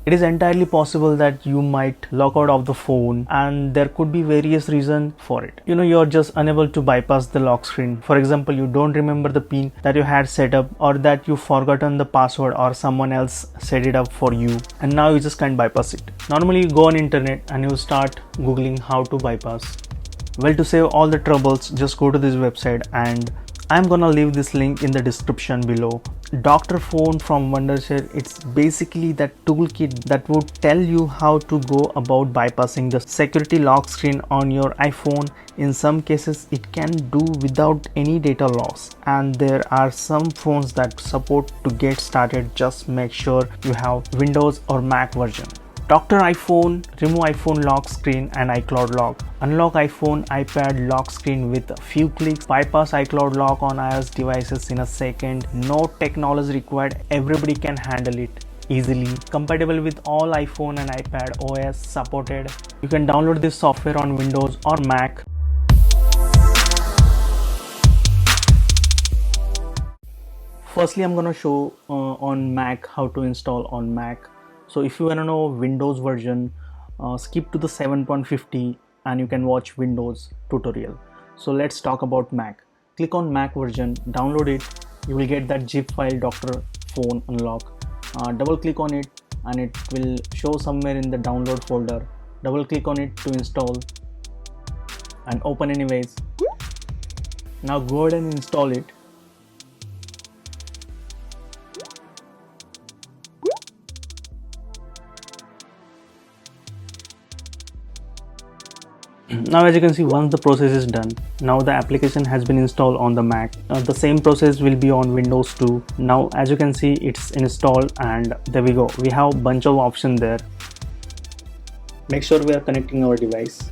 It is entirely possible that you might log out of the phone, and there could be various reasons for it. You're just unable to bypass the lock screen. For example, you don't remember the pin that you had set up, or that you forgotten the password, or someone else set it up for you, and now you just can't bypass it. Normally you go on internet and you start googling how to bypass. Well, to save all the troubles, just go to this website, and I'm gonna leave this link in the description below. Dr. Phone from Wondershare, it's basically that toolkit that would tell you how to go about bypassing the security lock screen on your iPhone. In some cases it can do without any data loss, and there are some phones that support to get started. Just make sure you have Windows or Mac version. Dr. iPhone, remove iPhone lock screen and iCloud lock. Unlock iPhone, iPad lock screen with a few clicks. Bypass iCloud lock on iOS devices in a second. No technology required. Everybody can handle it easily. Compatible with all iPhone and iPad OS supported. You can download this software on Windows or Mac. Firstly, I'm gonna show on Mac how to install on Mac. So if you want to know Windows version, skip to the 7.50 and you can watch Windows tutorial. So let's talk about Mac. Click on Mac version, download it. You will get that zip file Dr. Phone Unlock. Double click on it and it will show somewhere in the download folder. Double click on it to install and open anyways. Now go ahead and install it. Now, as you can see, once the process is done, now the application has been installed on the Mac. The same process will be on Windows too. Now, as you can see, it's installed, and there we go. We have a bunch of options there. Make sure we are connecting our device.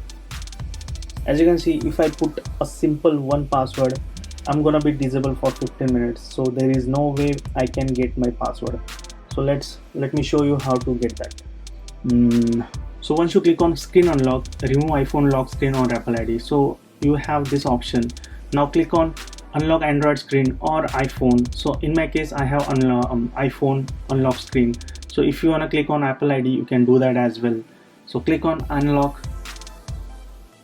As you can see, if I put a simple one password, I'm gonna be disabled for 15 minutes. So there is no way I can get my password. So let me show you how to get that. So once you click on screen unlock, remove iPhone lock screen or Apple ID. So you have this option. Now click on unlock Android screen or iPhone. So in my case, I have iPhone unlock screen. So if you want to click on Apple ID, you can do that as well. So click on unlock.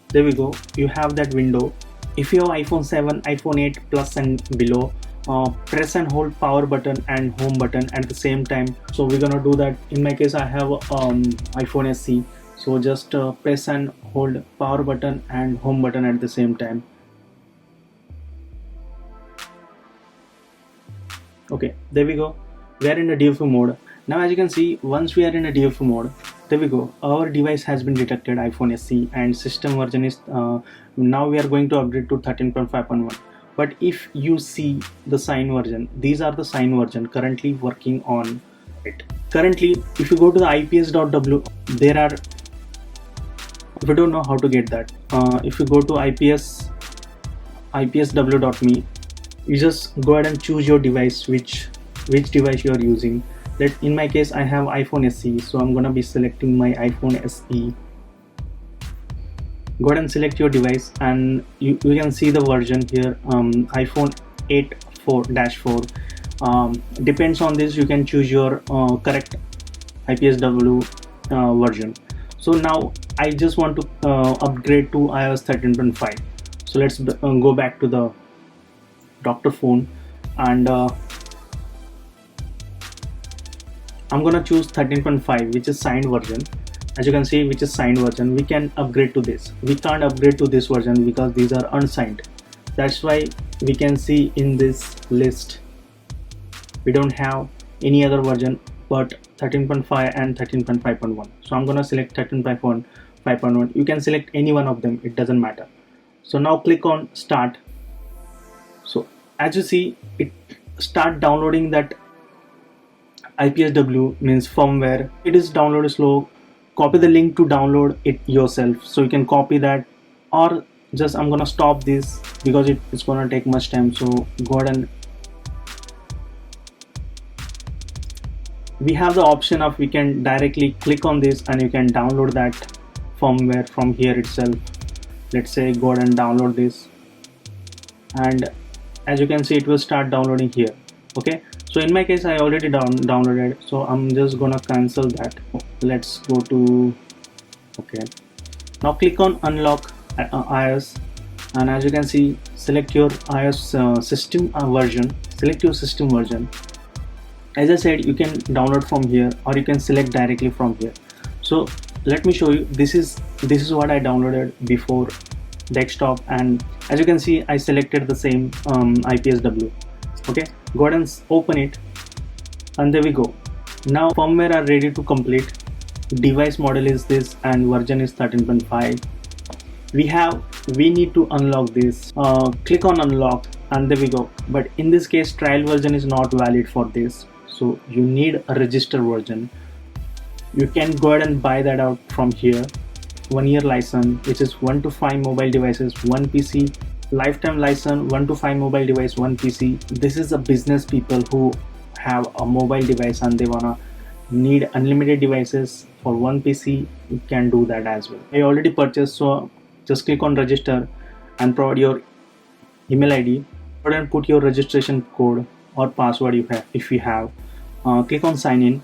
There we go. You have that window. If you have iPhone 7, iPhone 8 plus and below, press and hold power button and home button at the same time. So we're gonna do that. In my case, I have iPhone SE, so just press and hold power button and home button at the same time. Okay, there we go. We are in the DFU mode. Now as you can see, once we are in a DFU mode, there we go. Our device has been detected, iPhone SE, and system version is now we are going to upgrade to 13.5.1. But if you see the sign version, these are the sign version currently working on it. Currently, if you go to the ips.w, there are, if you don't know how to get that, if you go to ipsw.me, you just go ahead and choose your device, which device you are using. In my case, I have iPhone SE, so I'm gonna be selecting my iPhone SE. Go ahead and select your device, and you can see the version here, iPhone 8 4-4. Depends on this, you can choose your correct IPSW version. So now I just want to upgrade to iOS 13.5. So let's go back to the Dr. Phone, and I'm gonna choose 13.5, which is signed version. As you can see, which is signed version. We can upgrade to this. We can't upgrade to this version because these are unsigned. That's why we can see in this list we don't have any other version but 13.5 and 13.5.1. So I'm gonna select 13.5.1. You can select any one of them, it doesn't matter. So now click on start. So as you see, it start downloading that IPSW, means firmware. It is download slow. Copy the link to download it yourself. So you can copy that, or just I'm gonna stop this because it's gonna take much time. So go ahead, and we have the option of, we can directly click on this and you can download that firmware from here itself. Let's say go ahead and download this, and as you can see, it will start downloading here. Okay, So in my case I already downloaded, so I'm just gonna cancel that. Let's go to okay. Now click on unlock iOS, and as you can see, select your iOS system version. Select your system version. As I said, you can download from here or you can select directly from here. So let me show you. This is what I downloaded before desktop, and as you can see I selected the same IPSW. Okay, go ahead and open it, and there we go. Now firmware are ready to complete. Device model is this and version is 13.5. We need to unlock this. Click on unlock, and there we go. But in this case trial version is not valid for this, so you need a registered version. You can go ahead and buy that out from here. 1 year license, which is 1 to 5 mobile devices, 1 PC. Lifetime license, 1 to 5 mobile device, 1 PC. This is a business people who have a mobile device and they wanna need unlimited devices for 1 PC. You can do that as well. I already purchased, so just click on register and provide your email ID. Go ahead and put your registration code or password you have if you have. Click on sign in.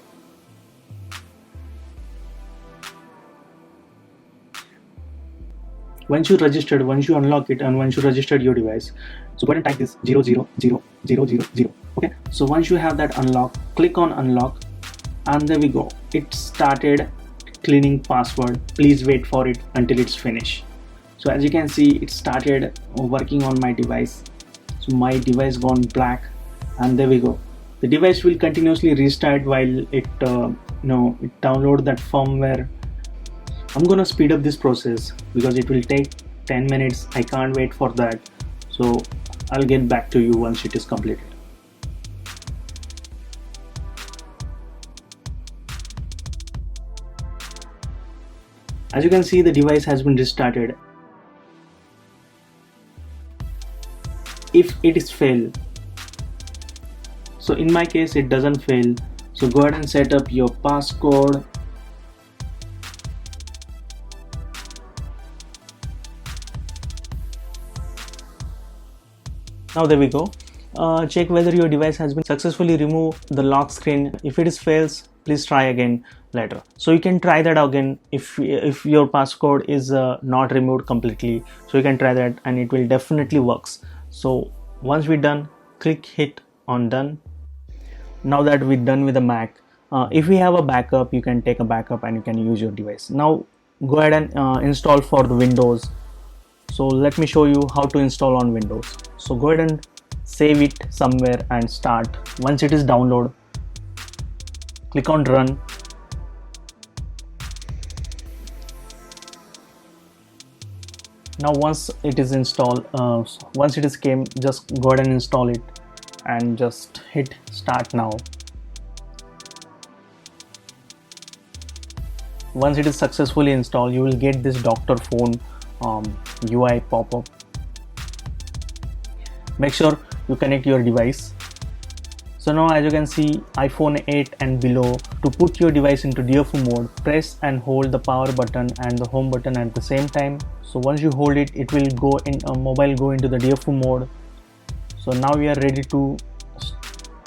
Once you registered, once you unlock it, and once you registered your device, so go ahead and type this 00000. Okay, so once you have that unlock, click on unlock, and there we go. It started cleaning password. Please wait for it until it's finished. So as you can see, it started working on my device. So my device gone black, and there we go. The device will continuously restart while it it download that firmware. I'm gonna speed up this process because it will take 10 minutes. I can't wait for that. So I'll get back to you once it is completed. As you can see, the device has been restarted. If it is failed, so in my case it doesn't fail, so go ahead and set up your passcode. Now there we go. Check whether your device has been successfully removed the lock screen. If it is fails, please try again later. So you can try that again if your passcode is not removed completely. So you can try that and it will definitely works. So once we're done, hit on done. Now that we're done with the Mac, if we have a backup, you can take a backup and you can use your device. Now go ahead and install for the Windows. So let me show you how to install on Windows. So go ahead and save it somewhere and start. Once it is download, click on run. Now once it is installed, once it is came, just go ahead and install it and just hit start now. Once it is successfully installed, you will get this Doctor Phone UI pop-up. Make sure you connect your device. So now as you can see, iPhone 8 and below, to put your device into DFU mode, press and hold the power button and the home button at the same time. So once you hold it, it will go in mobile go into the DFU mode. So now we are ready to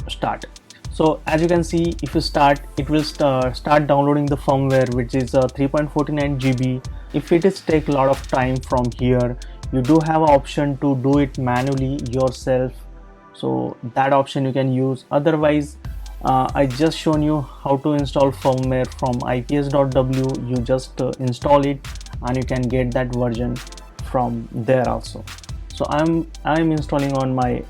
start. So as you can see, if you start, it will start downloading the firmware, which is 3.49 GB. If it is take a lot of time from here, you do have an option to do it manually yourself. So that option you can use. Otherwise, I just shown you how to install firmware from ips.w. You just install it and you can get that version from there also. So I'm installing on my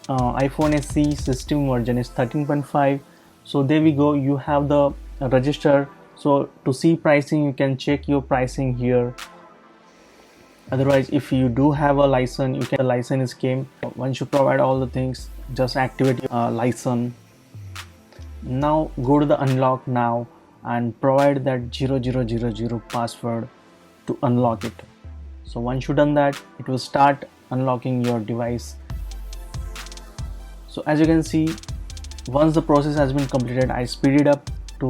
iPhone SE. System version is 13.5. so there we go. You have the register. So to see pricing, you can check your pricing here. Otherwise, if you do have a license, you can, the license came. Once you provide all the things, just activate your license. Now go to the unlock now and provide that 0000 password to unlock it. So once you done that, it will start unlocking your device. So as you can see, once the process has been completed, I speed it up to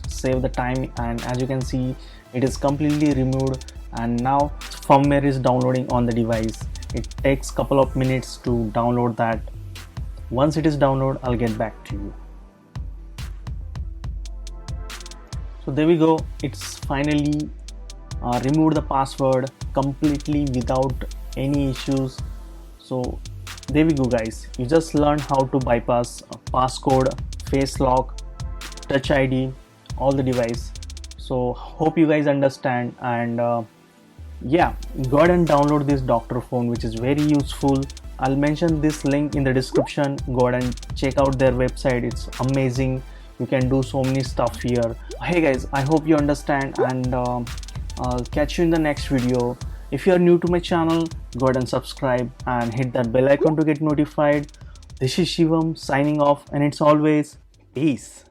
save the time, and as you can see, it is completely removed, and now firmware is downloading on the device. It takes couple of minutes to download that. Once it is downloaded, I'll get back to you. So there we go, it's finally removed the password completely without any issues. So there we go guys, you just learned how to bypass passcode, face lock, touch ID, all the device. So hope you guys understand, and yeah, go ahead and download this Doctor phone, which is very useful. I'll mention this link in the description. Go ahead and check out their website, it's amazing. You can do so many stuff here. Hey guys, I hope you understand, and I'll catch you in the next video. If you are new to my channel, go ahead and subscribe and hit that bell icon to get notified. This is Shivam signing off, and it's always peace.